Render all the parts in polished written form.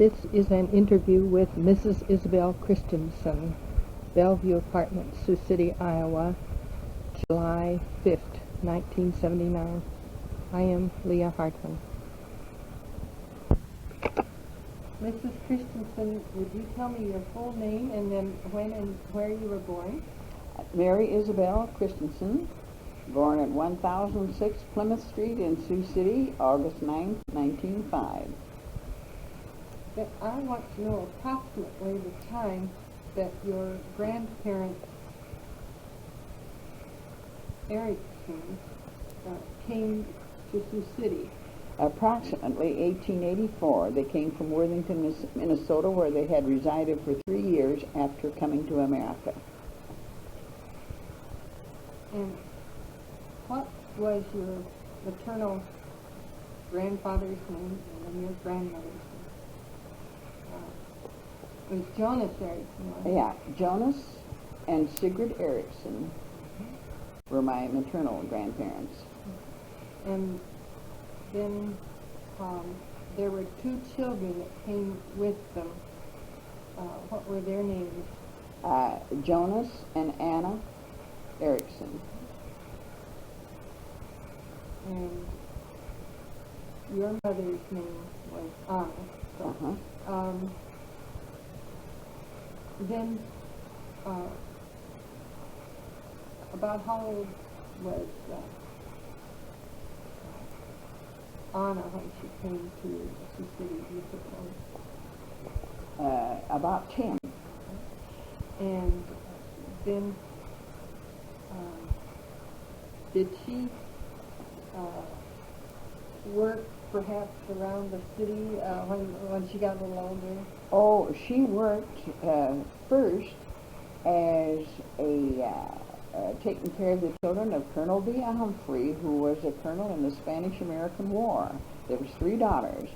This is an interview with Mrs. Isabelle Christensen, Bellevue Apartments, Sioux City, Iowa, July 5th, 1979. I am Leah Hartman. Mrs. Christensen, would you tell me your full name and then when and where you were born? Mary Isabelle Christensen, born at 1006 Plymouth Street in Sioux City, August 9, 1905. But I want to know approximately the time that your grandparents, Erickson, came to Sioux City. Approximately 1884, they came from Worthington, Minnesota, where they had resided for 3 years after coming to America. And what was your maternal grandfather's name and your grandmother's name? It was Jonas Erickson, right? Yeah, Jonas and Sigrid Erickson were my maternal grandparents. And then there were 2 children that came with them. What were their names? Jonas and Anna Erickson. And your mother's name was Anna. So, then, about how old was Anna when she came to Sioux City, do you suppose? About 10. And then, did she work perhaps around the city when she got a little older? Oh, she worked first as taking care of the children of Colonel Leah Humphrey, who was a colonel in the Spanish-American War. There was 3 daughters.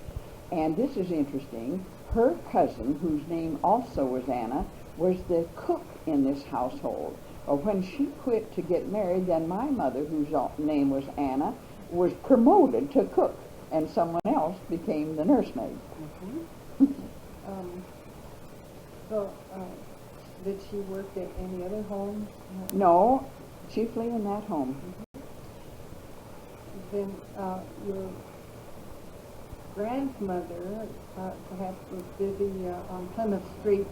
And this is interesting. Her cousin, whose name also was Anna, was the cook in this household. When she quit to get married, then my mother, whose name was Anna, was promoted to cook, and someone else became the nursemaid. So, did she work at any other home? No, chiefly in that home. Then your grandmother perhaps was busy on Plymouth Street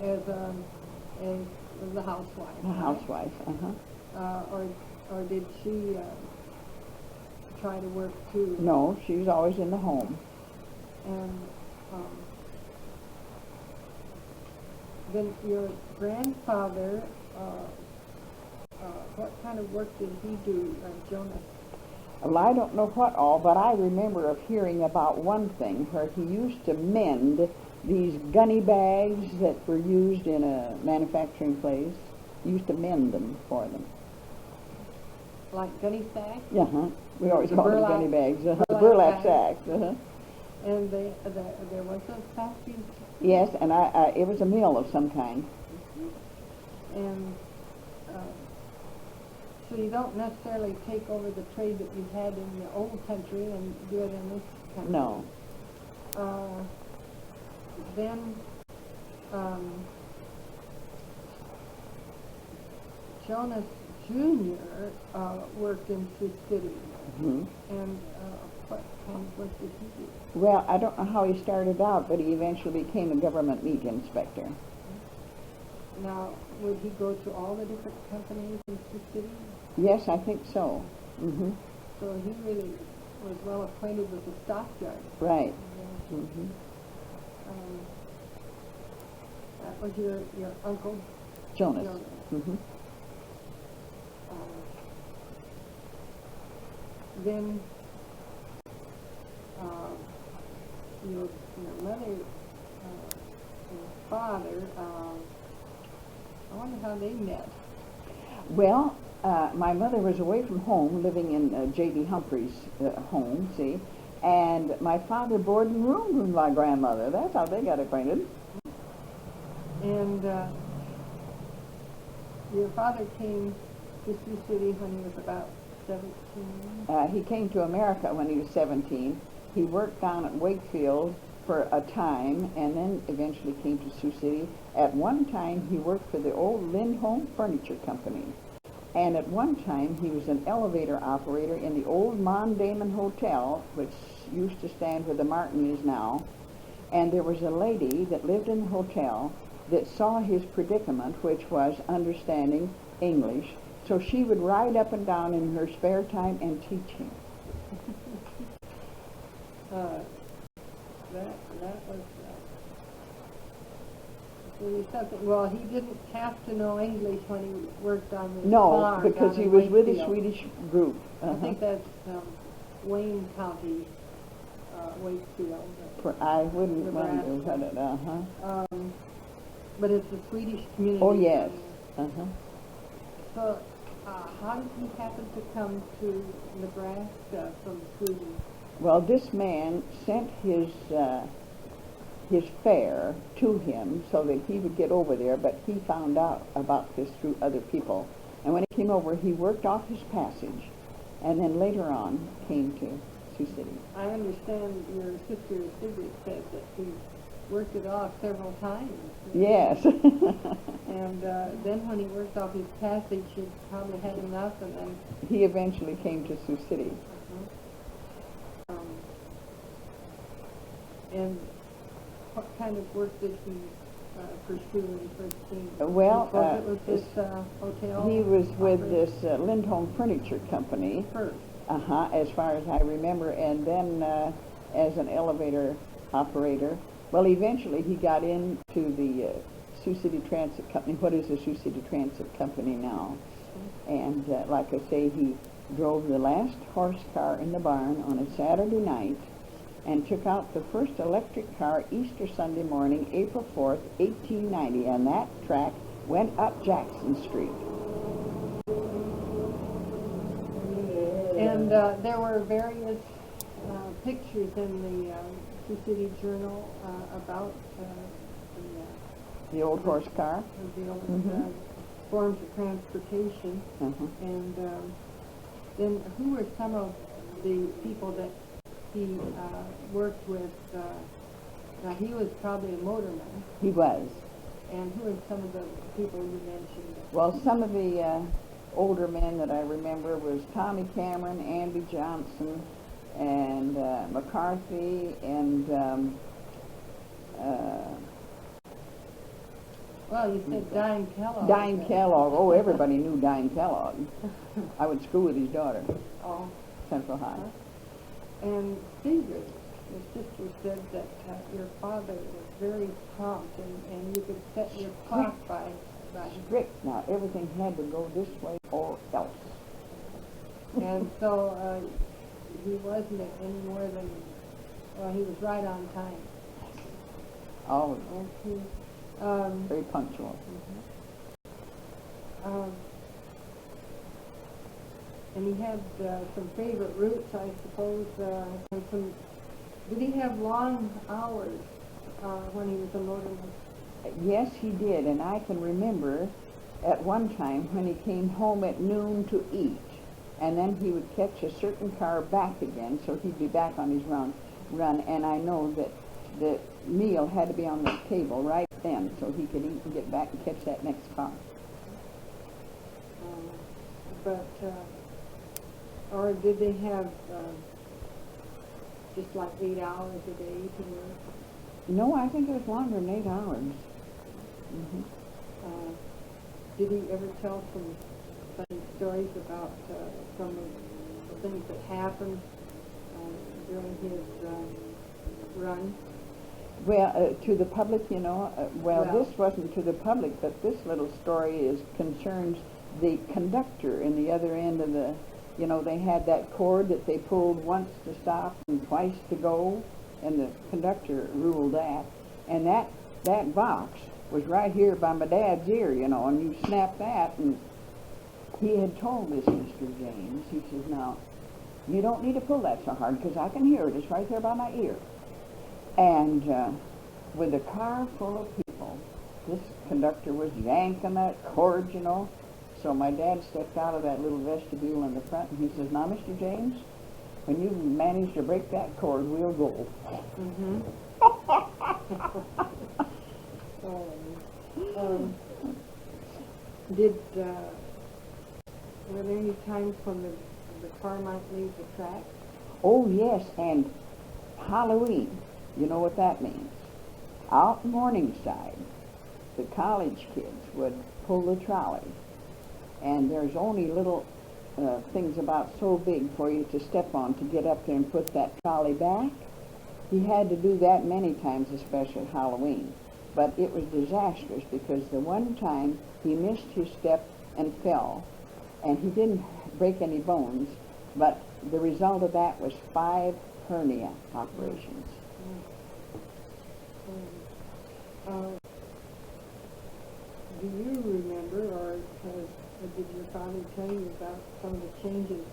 as the housewife. A housewife, Or did she try to work too? No, she was always in the home. And then your grandfather, what kind of work did he do, Jonas? Well, I don't know what all, but I remember of hearing about one thing where he used to mend these gunny bags that were used in a manufacturing place. He used to mend them for them. Like gunny sacks? We always The call them burlap- gunny bags. The burlap burlap sacks. And there was a factory? Yes, and it was a mill of some kind. And so you don't necessarily take over the trade that you had in the old country and do it in this country? No. Then Jonas Jr. Worked in Sioux City. And what kind of work did he do? Well, I don't know how he started out, but he eventually became a government meat inspector. Now, would he go to all the different companies in Sioux City? Yes, I think so. So he really was well acquainted with the stockyard. Right. That was your uncle? Jonas. Then your mother and father, I wonder how they met. Well, my mother was away from home, living in J.D. Humphrey's home, see, and my father boarded and roomed with my grandmother. That's how they got acquainted. And your father came to Sioux City when he was about 17? He came to America when he was 17. He worked down at Wakefield for a time, and then eventually came to Sioux City. At one time, he worked for the old Lindholm Furniture Company. And at one time, he was an elevator operator in the old Mondamon Hotel, which used to stand where the Martin is now. And there was a lady that lived in the hotel that saw his predicament, which was understanding English. So she would ride up and down in her spare time and teach him. That was really something. Well, he didn't have to know English when he worked on the farm. No, because down he in was with a Wakefield. Swedish group. I think that's Wayne County, Wakefield. I wouldn't wonder Nebraska. what it, But it's a Swedish community. Oh, yes. So, how did he happen to come to Nebraska from Sweden? Well, this man sent his fare to him so that he would get over there, but he found out about this through other people. And when he came over, he worked off his passage, and then later on came to Sioux City. I understand your sister Fredrickson said that he worked it off several times. Yes. And then when he worked off his passage, he probably had enough, and then... He eventually came to Sioux City. And what kind of work did he pursue when he first came? Well, it was this hotel? He was with operator? this Lindholm Furniture Company. First. As far as I remember, and then as an elevator operator. Well, eventually he got into the Sioux City Transit Company. What is the Sioux City Transit Company now? And like I say, he drove the last horse car in the barn on a Saturday night and took out the first electric car Easter Sunday morning, April 4th, 1890, and that track went up Jackson Street. And there were various pictures in the Sioux City Journal about The old horse car? the old forms of transportation. And then who were some of the people that he worked with? Now, he was probably a motorman. He was. And who are some of the people you mentioned? Well, some of the older men that I remember was Tommy Cameron, Andy Johnson, and McCarthy, and well, you said Dine Kellogg. Dine Kellogg. Oh, everybody knew Dine Kellogg. I went to school with his daughter, Oh. Central High. And Sigrid, your sister said that your father was very prompt, and you could set your clock by Strict. Now, everything had to go this way or else. and so he wasn't any more than, well, he was right on time. Always Okay. very punctual. And he had some favorite routes, I suppose, and some. Did he have long hours when he was a motorman? Yes, he did, and I can remember at one time when he came home at noon to eat, and then he would catch a certain car back again, so he'd be back on his run, and I know that the meal had to be on the table right then, so he could eat and get back and catch that next car. Or did they have just like 8 hours a day to work? No, I think it was longer than 8 hours. Did he ever tell some funny stories about some of the things that happened during his run? Well, to the public, you know, well, Well- this wasn't to the public, but this little story concerns the conductor in the other end of the, you know, they had that cord that they pulled once to stop and twice to go, and the conductor ruled that. And that box was right here by my dad's ear, you know, and you snap that, and he had told this Mr. James, he says, now, you don't need to pull that so hard, because I can hear it. It's right there by my ear. And with a car full of people, this conductor was yanking that cord, you know. So my dad stepped out of that little vestibule in the front, and he says, now, Mr. James, when you manage to break that cord, we'll go. Did were there any times when the car might leave the track? Oh, yes, and Halloween, you know what that means. Out in Morningside, the college kids would pull the trolley, and there's only little things about so big for you to step on to get up there and put that trolley back. He had to do that many times, especially at Halloween. But it was disastrous because the one time he missed his step and fell, and he didn't break any bones, but the result of that was 5 hernia operations. Do you remember, or did your father tell you about some of the changes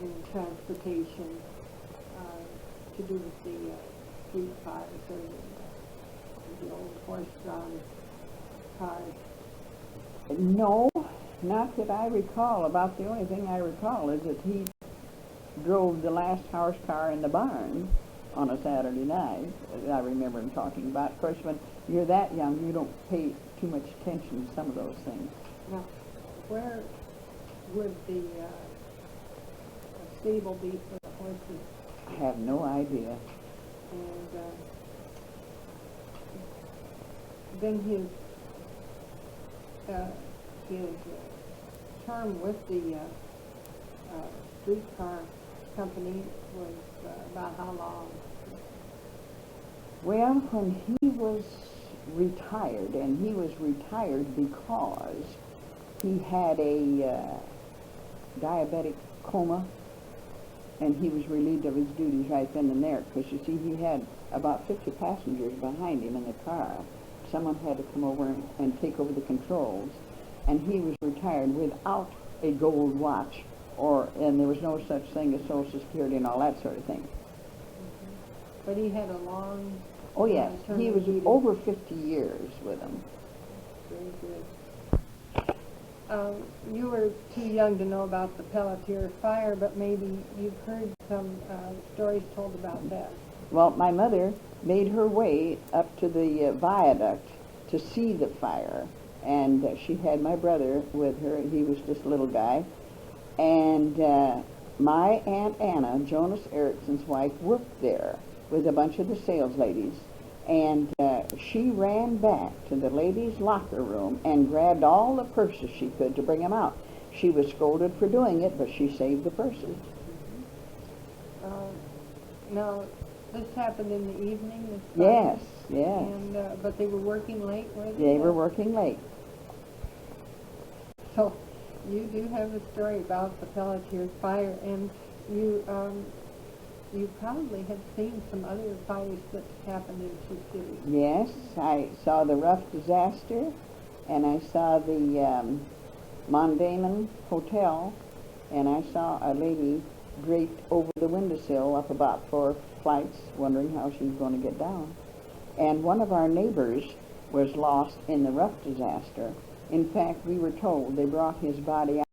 in transportation to do with the street cars or the old horse-drawn cars? No, not that I recall. About the only thing I recall is that he drove the last horse car in the barn on a Saturday night. I remember him talking about. Of course, when you're that young, you don't pay too much attention to some of those things. Now, where would the stable be for the horses? I have no idea. And then his term with the streetcar company was about how long? Well, when he was retired, and he was retired because he had a diabetic coma, and he was relieved of his duties right then and there, because you see, he had about 50 passengers behind him in the car. Someone had to come over and take over the controls, and he was retired without a gold watch, and there was no such thing as Social Security and all that sort of thing. Mm-hmm. But he had a long... Oh, yes. He was duty. over 50 years with them. Very good. You were too young to know about the Pelletier fire, but maybe you've heard some stories told about that. Well, my mother made her way up to the viaduct to see the fire, and she had my brother with her. He was just a little guy. And my Aunt Anna, Jonas Erickson's wife, worked there with a bunch of the sales ladies. And she ran back to the ladies' locker room and grabbed all the purses she could to bring them out. She was scolded for doing it, but she saved the purses. Now, this happened in the evening? This Yes, Friday? yes. And, but they were working late, were they? They were working late. So, you do have a story about the Pelletier fire, and you probably have seen some other fires that happened in Sioux City. Yes, I saw the rough disaster, and I saw the Mondamon Hotel, and I saw a lady draped over the windowsill up about 4 flights, wondering how she was going to get down. And one of our neighbors was lost in the rough disaster. In fact, we were told they brought his body out